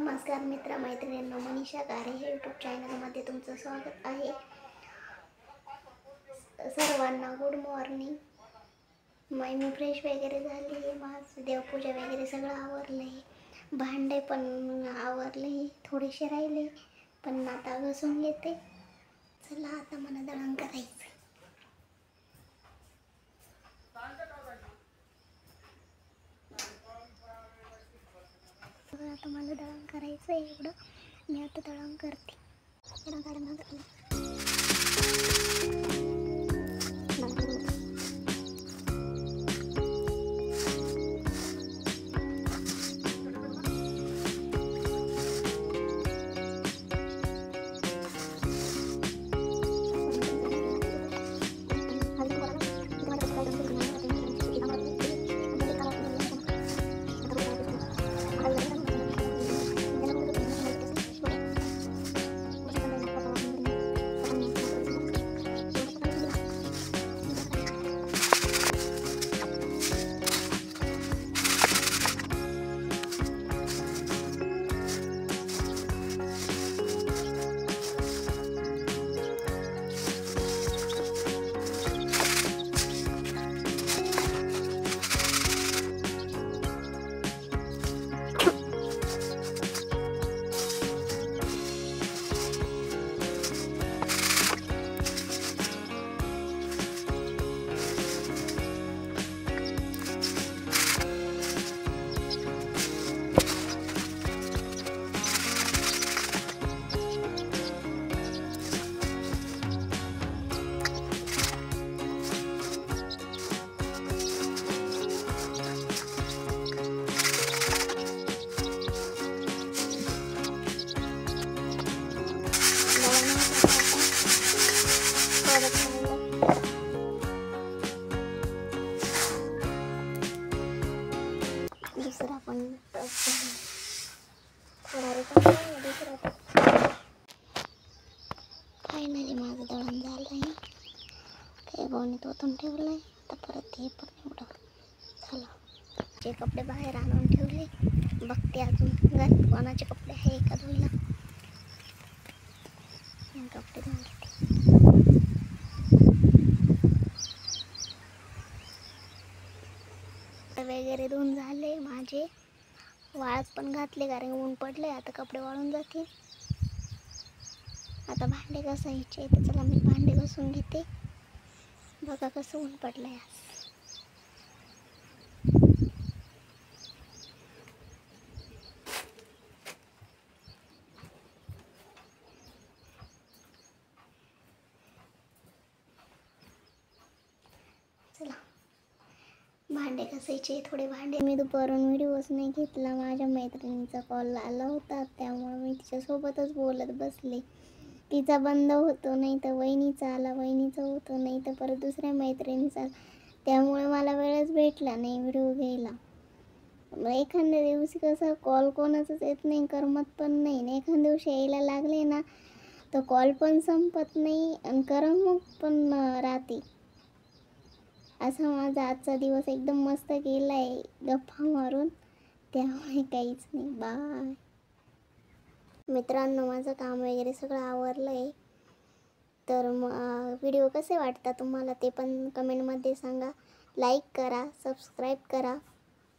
नमस्कार मित्र मैत्रिणींनो, मनीषा गारे हे यूट्यूब चॅनलमध्ये तुमचं स्वागत आहे। सर्वांना गुड मॉर्निंग। मी फ्रेश वगैरे झाली, माझं देवपूजा वगैरे सगळं आवरलंय, भांडे पण आवरले, थोडेसे राहिले पण आता घासून घेते। चला आता मला दळण करायचं। आता मला दळण करायचं आहे, एवढं मी आता दळण करते। दुसरा पण फायनली माझं दळण झालंय, काही गोणीत ओतून ठेवलंय। आता परत हे पण एवढं झालं। जे कपडे बाहेर आणून ठेवले, बघते अजून घरात कोणाचे कपडे आहे का धुयला। कपडे धुवून घेते। वगैरे धुवून झाले माझे, वाळत पण घातले कारण ऊन पडले। आता कपडे वाळून जातील। आता भांडे घासायचे, तर चला मी भांडे घासून घेते। बघा कसं ऊन पडलंय आज। चला भांडे घासायचे, थोडे भांडे। मी दुपारून व्हिडिओच नाही घेतला, माझ्या मैत्रिणीचा कॉल आला होता, त्यामुळे मी तिच्यासोबतच बोलत बसले। तिचा बंद होतो, नाही तर वहिनीचा आला, वहिनीचा होतो, नाही तर परत दुसऱ्या मैत्रिणीचा आला, त्यामुळे मला वेळच भेटला नाही व्हिडिओ घ्यायला। एखाद्या दिवशी कसं कॉल कोणाचाच येत नाही, करमत पण नाही, एखाद्या दिवशी यायला लागले ना तर कॉल पण संपत नाही आणि करमत पण राहते। असा माझा आजचा दिवस एकदम मस्त गेलाय गप्पा मारून, त्यामुळे काहीच नाही। बाय मित्रांनो, माझं काम वगैरे सगळं आवरलंय, तर व्हिडिओ कसे वाटतात तुम्हाला ते पण कमेंटमध्ये सांगा। लाईक करा, सबस्क्राईब करा,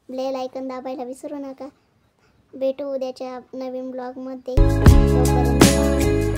बेल आयकॉन दाबायला विसरू नका। भेटू उद्याच्या नवीन ब्लॉगमध्ये। तोपर्यंत